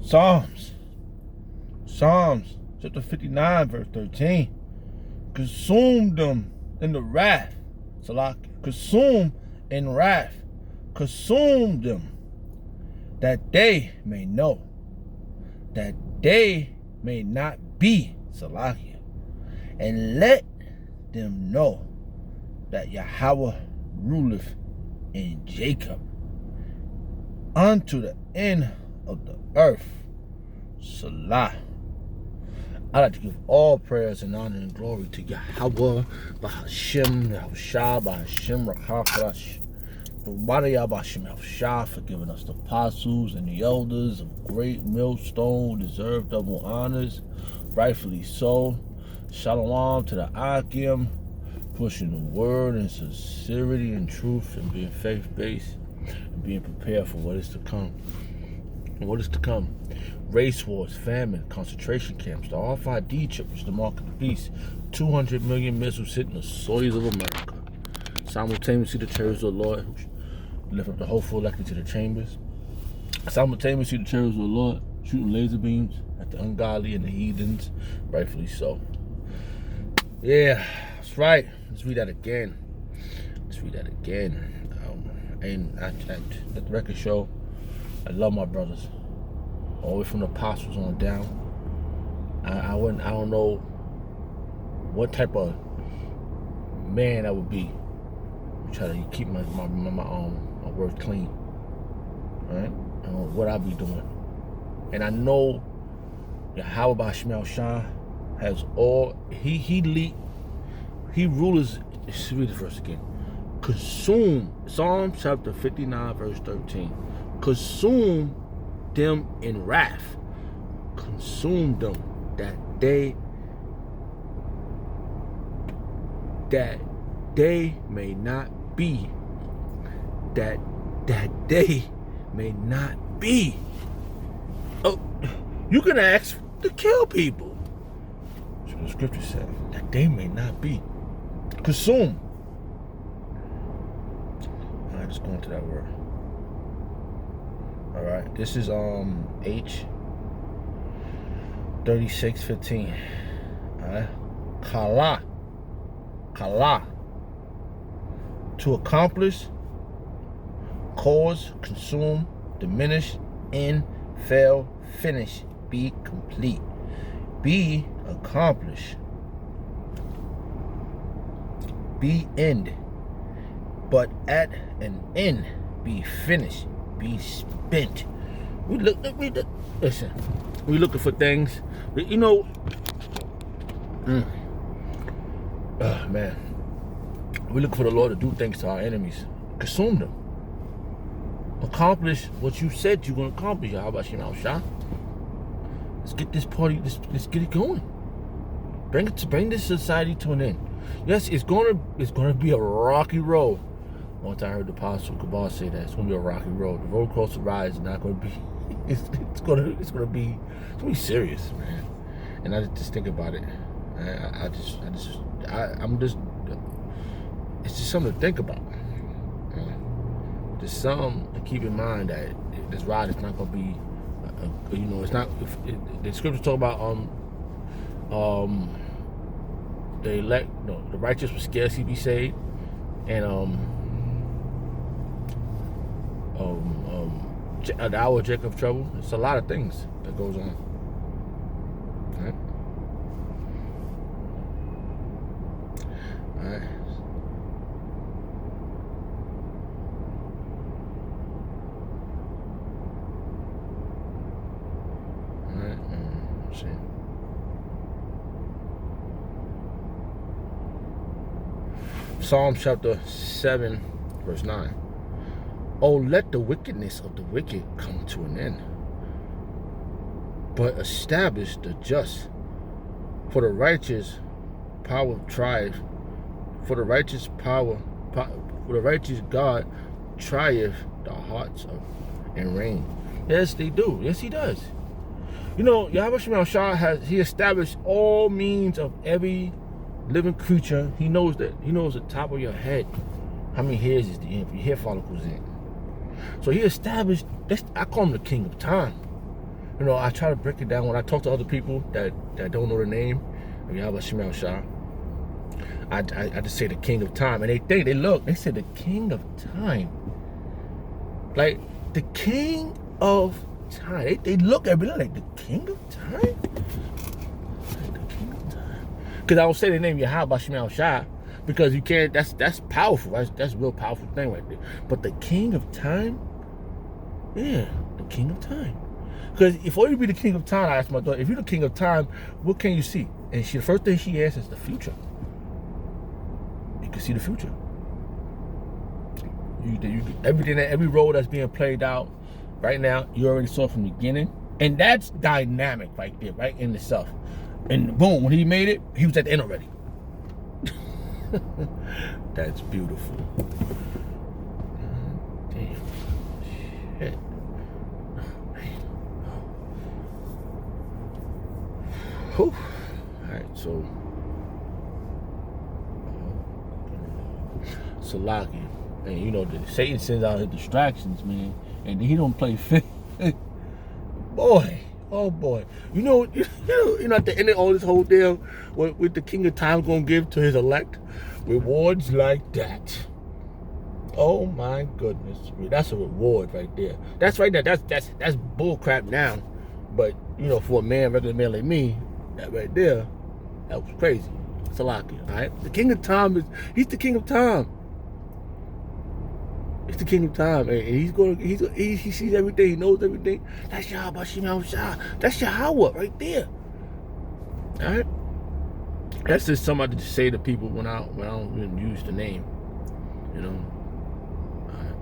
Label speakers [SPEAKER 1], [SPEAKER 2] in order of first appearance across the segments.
[SPEAKER 1] Psalms chapter 59, verse 13. Consume them in the wrath. Consume in wrath. Consume them, that they may know, that they may not be. Salakia. And let them know that Yahawah ruleth in Jacob unto the end of the earth. Salah. I'd like to give all prayers and honor and glory to Yahawah, Bahashem, Yahawashi, Bahashem, Rakakash. For giving us the apostles and the elders of great millstone who deserve double honors, rightfully so. Shalom to the Akim, pushing the word in sincerity and truth and being faith-based and being prepared for what is to come. What is to come? Race wars, famine, concentration camps, the RFID chip, which is the mark of the beast, 200 million missiles hitting the soils of America. Simultaneously, the chariots of the Lord lift up the hopeful elected to the chambers. Simultaneously, the chariots of the Lord shooting laser beams at the ungodly and the heathens, rightfully so. Yeah, that's right. Let's read that again. And at the record show, I love my brothers, all the way from the apostles on down. I don't know what type of man I would be. Try to keep my words clean. Alright? I don't know what I'll be doing. And I know Yahawah Bashmel Shah has all he rulers. Let's read the verse again. Consume, Psalm chapter 59, verse 13. Consume them in wrath. Consume them that they may not be. That they may not be. Oh, you can ask to kill people. That's what the scripture said. That they may not be. Consume. Alright, let's go into that word. Alright, this is H 36:15. Alright. Kala. To accomplish, cause, consume, diminish, end, fail, finish, be complete, be accomplished, be end, but at an end, be finished, be spent. Listen, we looking for things, you know. Man, we looking for the Lord to do things to our enemies. Consume them. Accomplish what you said you're going to accomplish. Yahawashi. Let's get this party. Let's get it going. Bring this society to an end. Yes, it's gonna be a rocky road. One time I heard the Apostle Kabbalah say that it's gonna be a rocky road. The road across the ride is not gonna be. It's gonna be serious, man. And I just think about it. It's just something to think about. Just something to keep in mind that this ride is not gonna be. It's not. The scriptures talk about the righteous will scarcely be saved, and the hour of Jacob's trouble. It's a lot of things that goes on. All right. Let's see. Psalm chapter 7, verse 9. Oh, let the wickedness of the wicked come to an end, but establish the just. For the righteous power trieth. For the righteous God trieth the hearts of and reign. Yes, they do. Yes, he does. Yahawashi he established all means of every living creature. He knows that. He knows the top of your head, how many hairs is your hair follicles in. So he established. I call him the king of time. You know, I try to break it down when I talk to other people that don't know the name of Yahawashi. I just say the King of Time, and they say the King of Time, like the King of Time. They look at me like the King of Time, like the King of Time. Because I don't say the name Yahawashi because you can't. That's powerful. That's a real powerful thing right there. But the King of Time, yeah, the King of Time. Because if you be the King of Time, I asked my daughter, if you're the King of Time, what can you see? And the first thing she asked is the future. You can see the future. Every role that's being played out right now, you already saw from the beginning. And that's dynamic right there, right in itself. And boom, when he made it, he was at the end already. That's beautiful. Damn. Shit. Whew. Alright, so Salaki. And you know, Satan sends out his distractions, man. And he don't play fit. Boy, oh boy. You know, at the end of all this whole deal, what the King of Time gonna give to his elect? Rewards like that. Oh my goodness. That's a reward right there. That's right there. That's bull crap now. But you know, for a regular man like me, that right there, that was crazy. Salaki, all right? The King of Time he's the King of Time. He's the King of Time, and he sees everything, he knows everything. That's Yahawashi. That's Yahawah right there. All right? That's just something to say to people when I don't even use the name, you know. All right.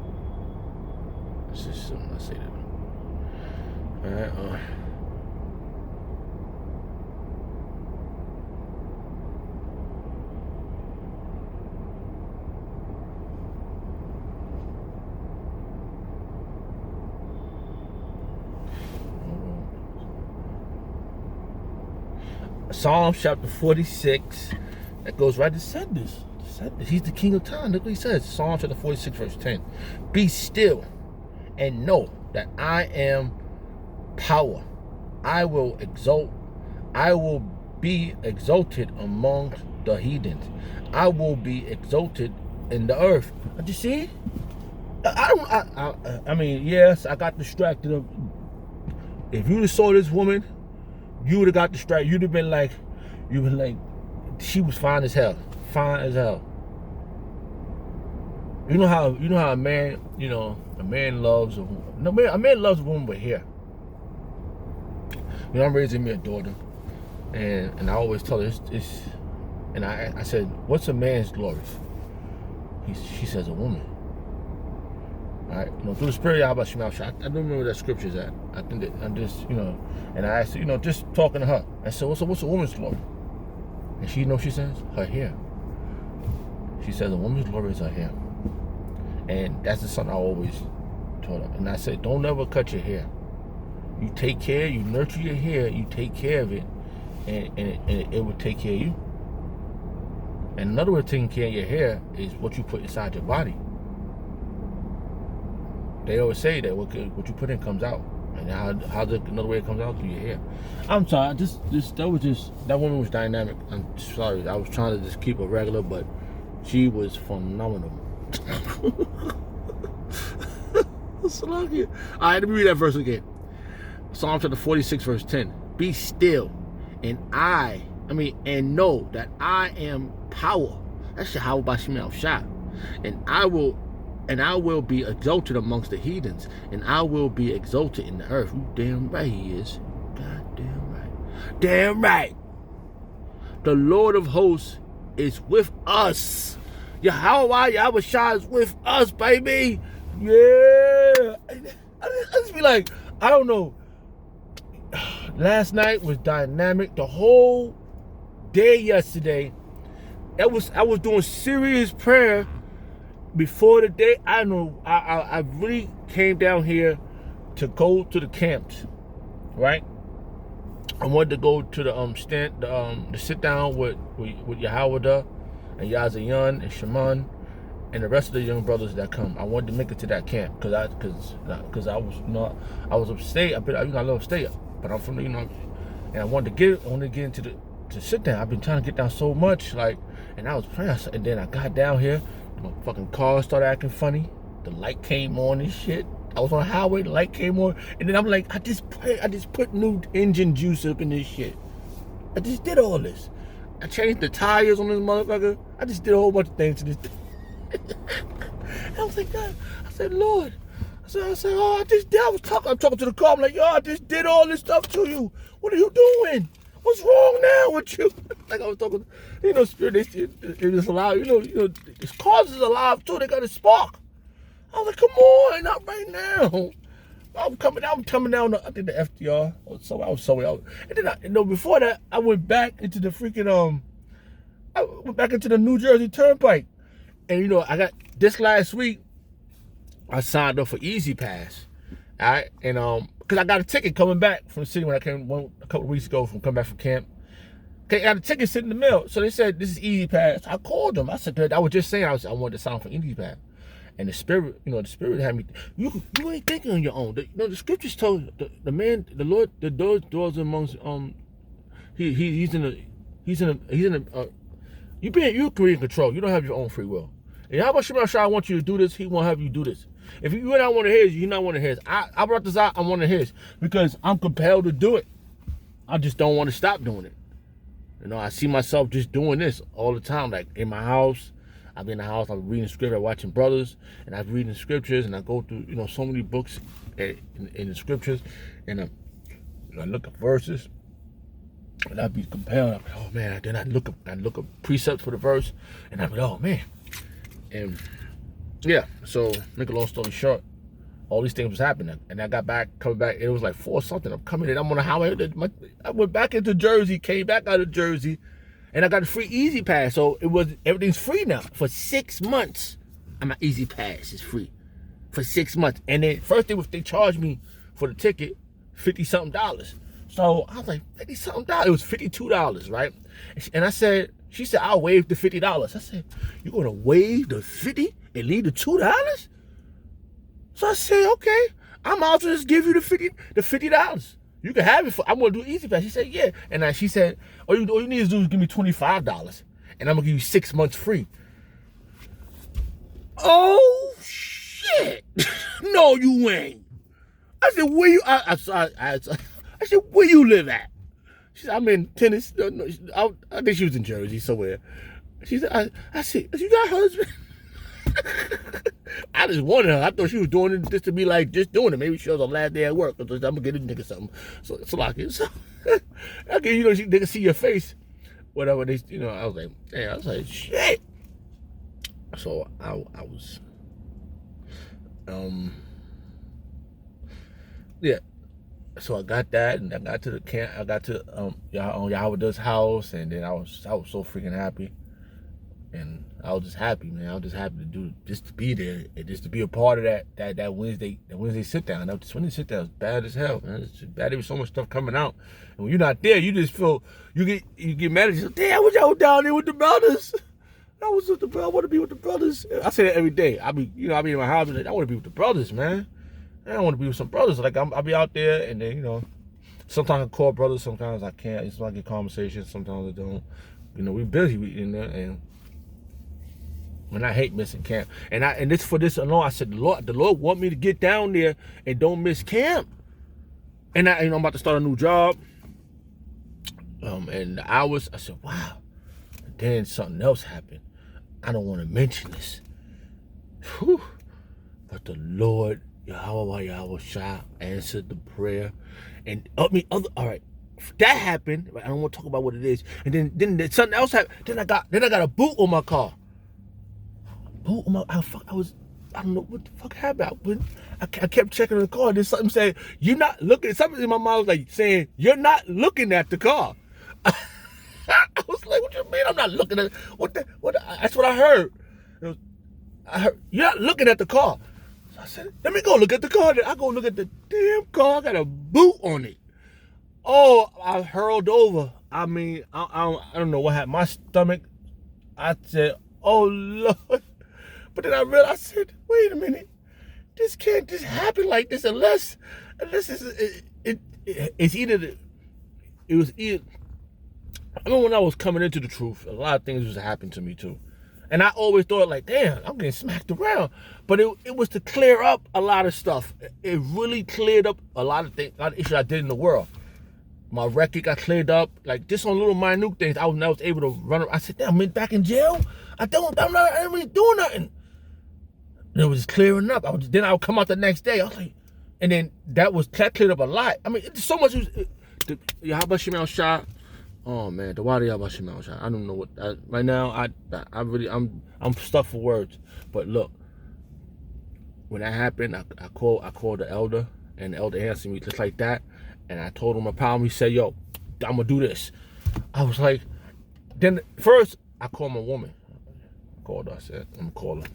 [SPEAKER 1] That's just something I say to them. All right. Psalms chapter 46, that goes right to said this. He's the King of Time. Look what he says. Psalm chapter 46, verse 10. Be still and know that I am power. I will be exalted among the heathens. I will be exalted in the earth. Did you see? I mean, yes, I got distracted. If you saw this woman, you would have got distracted. You'd have been like, she was fine as hell. Fine as hell. You know how a man loves a woman. No, a man loves a woman with hair. You know, I'm raising me a daughter, and I always tell her it's and I said, what's a man's glory? She says a woman. All right, through the spirit of Yahawashi, I don't remember where that scripture's at. I think that I'm just, and I asked her, just talking to her. I said, what's a woman's glory? And she says, her hair. She says a woman's glory is her hair. And that's just something I always told her. And I said, don't ever cut your hair. You take care, you nurture your hair, you take care of it, and it will take care of you. And another way of taking care of your hair is what you put inside your body. They always say that what you put in comes out. And how's another way it comes out? Through your hair. I'm sorry, that woman was dynamic. I'm sorry, I was trying to just keep her regular, but she was phenomenal. All right, let me read that verse again. Psalm chapter 46, verse 10. Be still, and know that I am power. That's Yahawashi. And I will be exalted amongst the heathens, and I will be exalted in the earth. You damn right he is. God damn right. Damn right. The Lord of hosts is with us. Yahawah, Yahawashi is with us, baby. Yeah. I just be like, I don't know. Last night was dynamic. The whole day yesterday, I was doing serious prayer. Before the day, I know I really came down here to go to the camps, right? I wanted to go to the sit down with Yahawah and Yazayan and Shaman and the rest of the young brothers that come. I wanted to make it to that camp because I was I was upstate. I live upstate, but I'm from and I wanted to get into to sit down. I've been trying to get down so much, and I was praying, and then I got down here. My fucking car started acting funny. The light came on and shit. I was on the highway, the light came on, and then I'm like, I just put new engine juice up in this shit. I just did all this. I changed the tires on this motherfucker. I just did a whole bunch of things to this thing. I was like, God, I said, Lord, I said, oh, I'm talking to the car. I'm like, yo, I just did all this stuff to you. What are you doing? What's wrong now with you? Like I was talking, spirit, it is alive. This cars is alive too. They got a spark. I was like, come on, not right now. I'm coming down. I did the FDR. I was somewhere else. And then before that, I went back into the freaking I went back into the New Jersey Turnpike. And I got this last week. I signed up for Easy Pass. All right, and because I got a ticket coming back from the city when I came a couple of weeks ago from coming back from camp. Okay, I got a ticket sitting in the mail. So they said this is Easy Pass. I called them. I said I was just saying I wanted to sign up for Easy Pass. And the spirit had me. You ain't thinking on your own. The scriptures told the Lord, the door dwells amongst he's in a you create control. You don't have your own free will. And how much I want you to do this, he won't have you do this. If you're not one of his, you're not one of his. I brought this out, I'm one of his because I'm compelled to do it. I just don't want to stop doing it. I see myself just doing this all the time, like in my house. I'm in the house, I'm reading scripture, I'm watching brothers, and I'm reading scriptures, and I go through, so many books in the scriptures, and I look at verses, and I'd be compelled. I'm like, oh man, then I look up precepts for the verse, and I'm like, oh man, and yeah. So make a long story short, all these things was happening, and I coming back. It was like 4 something. I'm coming in. I'm on the highway. I went back into Jersey, came back out of Jersey. And I got a free Easy Pass, so everything's free now for 6 months. My Easy Pass is free for 6 months. And then first they charged me for the ticket $50-something. So I was like, $50-something. It was $52, right? And she said, I'll waive the $50. I said, you're gonna waive the 50 and leave the $2? So I said, okay, I'm out to just give you the $50. You can have it I'm gonna do Easy Pass. She said, yeah. And she said, all you need to do is give me $25, and I'm gonna give you 6 months free. Oh shit! No, you ain't. I said, where you? I said, where you live at? She said, I'm in Tennessee. I think she was in Jersey somewhere. She said, I said, you got a husband? I just wanted her. I thought she was doing it just to be like, just doing it. Maybe she was on last day at work. I'm gonna get a nigga something. So okay, they can see your face. Whatever I was like, damn, I was like, shit. So I was, yeah. So I got that, and I got to the camp. I got to Yahawah's house, and then I was so freaking happy. And I was just happy, man. I was just happy just to be there, and just to be a part of that Wednesday sit down. That Wednesday sit down was bad as hell, man. It's bad. There was so much stuff coming out, and when you're not there, you just feel you get mad at yourself. Damn, what y'all down there with the brothers? I want to be with the brothers. I say that every day. I be in my house, like, I want to be with the brothers, man. I want to be with some brothers. Like I'll be out there, and then sometimes I call brothers, sometimes I can't. It's like a conversation. Sometimes I don't. We busy, and. And I hate missing camp. And this for this alone, I said, the Lord want me to get down there and don't miss camp. And I'm about to start a new job. And the hours, I said, wow. And then something else happened. I don't want to mention this. Whew. But the Lord, Yahawashi, answered the prayer. And all right. That happened. I don't want to talk about what it is. And then something else happened. Then I got a boot on my car. I don't know what the fuck happened. I kept checking the car. There's something saying, you're not looking. Something in my mind was like saying, you're not looking at the car. I was like, what you mean I'm not looking at what? That's what I heard. I heard, you're not looking at the car. So I said, let me go look at the car. Then I go look at the damn car. I got a boot on it. Oh, I hurled over. I mean, I don't know what happened. My stomach, I said, oh Lord. But then I realized, I said, wait a minute, this can't just happen like this unless it's either it was either. I remember when I was coming into the truth, a lot of things was happening to me too. And I always thought like, damn, I'm getting smacked around. But it was to clear up a lot of stuff. It really cleared up a lot of things, a lot of issues I did in the world. My record got cleared up, like just on little minute things. I was able to run. I said, damn, I'm back in jail. I ain't really doing nothing. And it was just clearing up. Then I would come out the next day. I was like, and then that cleared up a lot. I mean, it's so much. The Yahawashi shot. Oh man, the why Yahawashi shot. I don't know what. Right now, I'm stuck for words. But look, when that happened, I called the elder, and the elder answered me just like that. And I told him my problem. He said, yo, I'm gonna do this. I was like, then first I called my woman. I called her. I said, I'm gonna call her.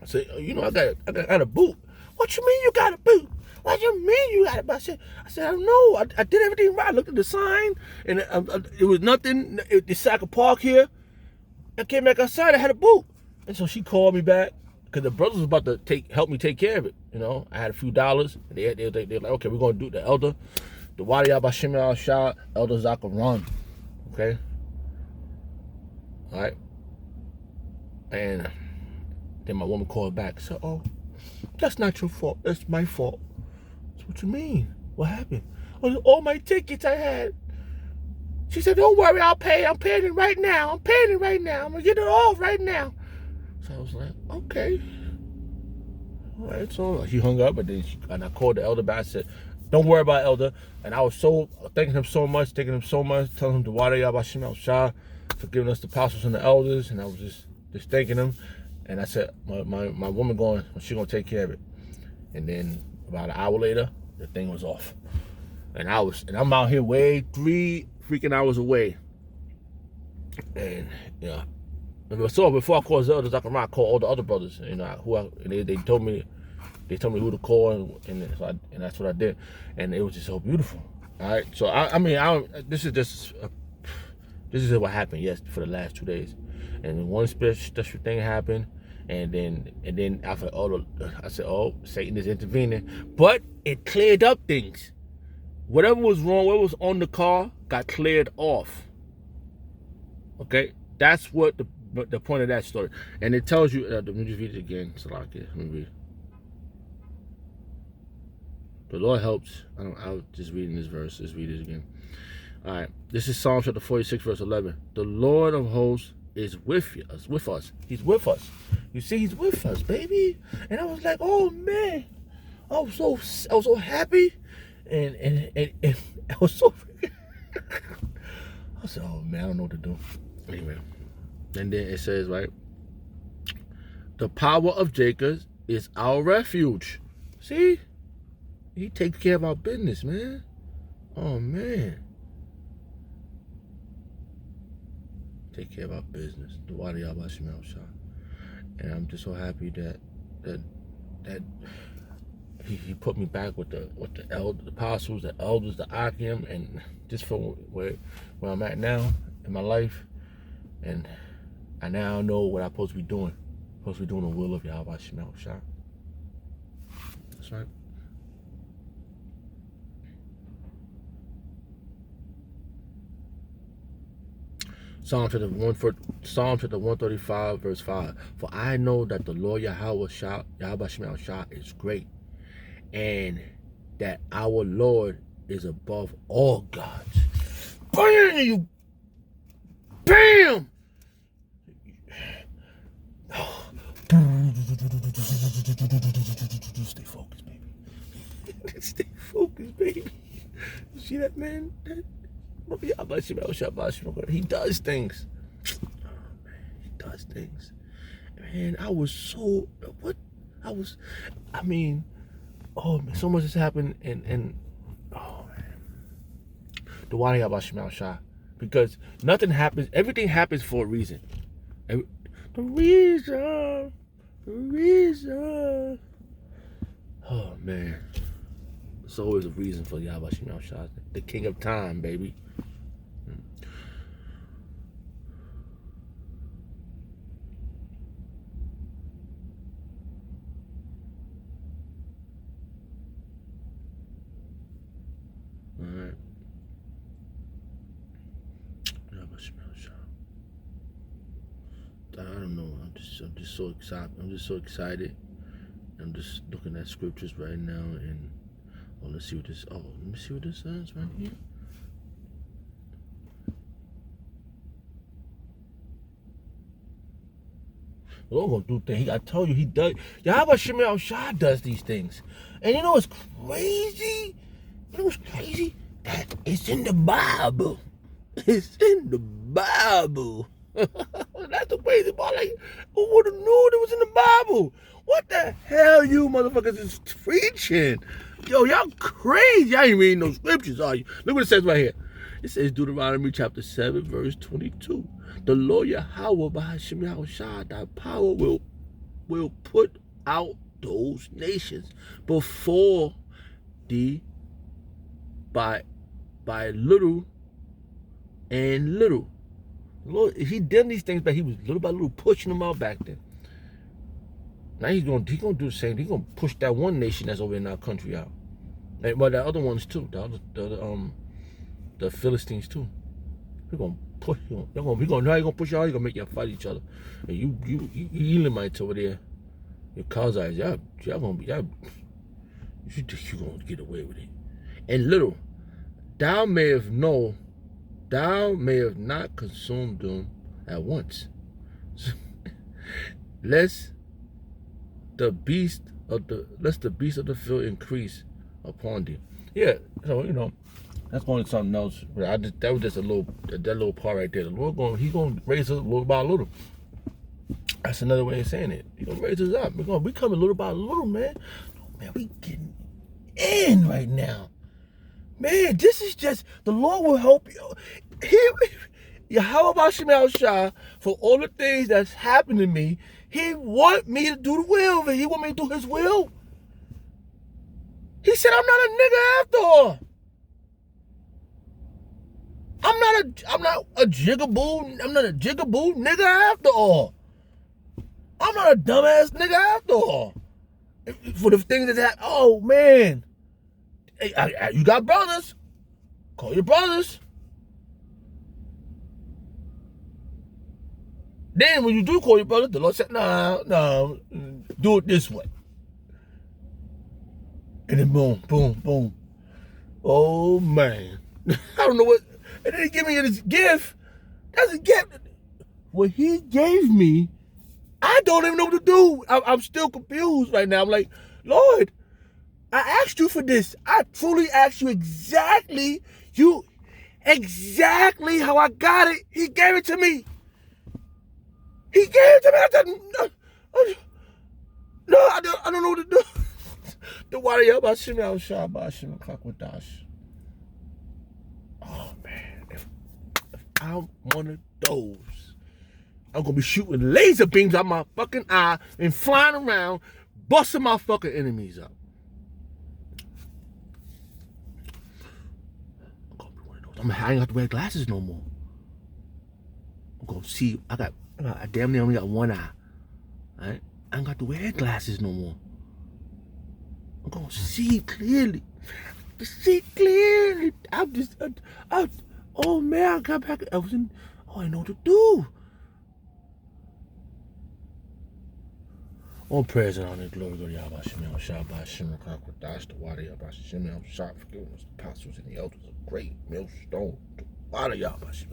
[SPEAKER 1] I said, you know, I got a boot. What you mean you got a boot? What you mean you got a boot? I said, I don't know. I did everything right. I looked at the sign, and it was nothing. They said I could park here. I came back outside. I had a boot, and so she called me back because the brothers was about to help me take care of it. You know, I had a few dollars. And they're like, okay, we're gonna do the elder, the Wadi Abashim al Shah, Elder Zaka run. Okay, all right, and then my woman called back. Said, "Oh, that's not your fault. That's my fault." So what you mean? What happened? Oh, all my tickets I had. She said, "Don't worry, I'll pay. I'm paying it right now. I'm paying it right now. I'm gonna get it off right now." So I was like, "Okay." All right, so he hung up, and I called the elder back. I said, "Don't worry about elder." And I was so thanking him so much, telling him to Wada Yabashim al Shah for giving us the apostles and the elders, and I was just thanking him. And I said, my woman she gonna take care of it. And then about an hour later, the thing was off, and I'm out here 3 freaking hours away, and yeah. So before I called Zelda Zachariah, I called all the other brothers, you know, they told me who to call, and that's what I did, and it was just so beautiful. All right, so this is what happened for the last 2 days, and one special thing happened, and then after I said, oh, Satan is intervening, but it cleared up things. Whatever was wrong, whatever was on the car, got cleared off. Okay, that's what the point of that story, and it tells you. Let me just read it again. Salaki. Let me read. The Lord helps. I was just reading this verse. Let's read it again. All right. This is Psalm chapter 46, verse 11. The Lord of hosts is with us. He's with us. You see, he's with us, baby. And I was like, oh man, I was so happy, and I was so. I said, oh man, I don't know what to do. Anyway. And then it says, right, the power of Jacob is our refuge. See? He takes care of our business, man. Oh, man. Take care of our business. The Wadi Yahawashi Shah. And I'm just so happy that he put me back with the apostles, the elders, the Akim, and just for where I'm at now in my life. And I now know what I'm supposed to be doing. I'm supposed to be doing the will of Yahawashi Shah. That's right. Psalm chapter 135, verse 5. For I know that the Lord Yahawashi Shah is great, and that our Lord is above all gods. Bam! Bam! Stay focused, baby. Stay focused, baby. You see that, man? He does things. Oh, man, he does things. Man, oh man, so much has happened, and oh man. The Wadi Yahawashi Shah. Because nothing happens, everything happens for a reason. The reason. Oh man. There's always a reason for Yahawashi Shah. The king of time, baby. Alright. I don't know. I'm just so excited. I'm just so excited. I'm just looking at scriptures right now, and let's see what this. Oh, let me see what this says right here. The Lord gonna do things. I told you he does. Yahawashi does these things, and you know what's crazy? You know what's crazy? That it's in the Bible. It's in the Bible. That's the crazy part. Like, who would have known it was in the Bible? What the hell you motherfuckers is preaching? Yo, y'all crazy. Y'all ain't reading no scriptures, are you? Look what it says right here. It says Deuteronomy chapter 7, verse 22. The Lord Yahawah by Hashem Yahawashi, thy power will put out those nations before thee by little and little. Lord, he done these things, but he was little by little pushing them out back then. Now he's gonna do the same. He's gonna push that one nation that's over in our country out, and well, the other ones too. The Philistines too. He's gonna push. He's gonna push y'all. He's gonna make y'all fight each other. And you Elamites over there, your Khazars, y'all gonna be y'all. You think you gonna get away with it? And little, thou may have not consumed them at once, lest the beast of the field increase upon thee. Yeah, so you know, that's going to something else. That was just that little part right there. The Lord he's gonna raise us little by little. That's another way of saying it. He's gonna raise us up. We coming little by little, man. Man, we getting in right now. Man, this is just, the Lord will help you. Yahawashi, for all the things that's happened to me, he want me to do the will. He want me to do his will. He said, I'm not a nigga after all. I'm not a jigaboo. I'm not a jigaboo nigga after all. I'm not a dumbass nigga after all. For the things that happen, oh man. Hey, you got brothers. Call your brothers. Then when you do call your brothers, the Lord said, no, do it this way. And then boom, boom, boom. Oh man. I don't know what. And then he gave me this gift. That's a gift. What he gave me, I don't even know what to do. I'm still confused right now. I'm like, Lord, I asked you for this. I truly asked you exactly how I got it. He gave it to me. He gave it to me. I said, no, I don't know what to do. The water Oh man, if I'm one of those, I'm gonna be shooting laser beams out my fucking eye and flying around, busting my fucking enemies up. I ain't have to wear glasses no more. I'm gonna see. I damn near only got one eye. Right? I ain't got to wear glasses no more. I'm gonna see clearly. Oh man, I got back. I didn't know what to do. All praise and honor, glory to Yahawashi, Yahawashi, the water, Yahawashi, forgiveness, the apostles and the elders of great millstone, the water, Yahawashi.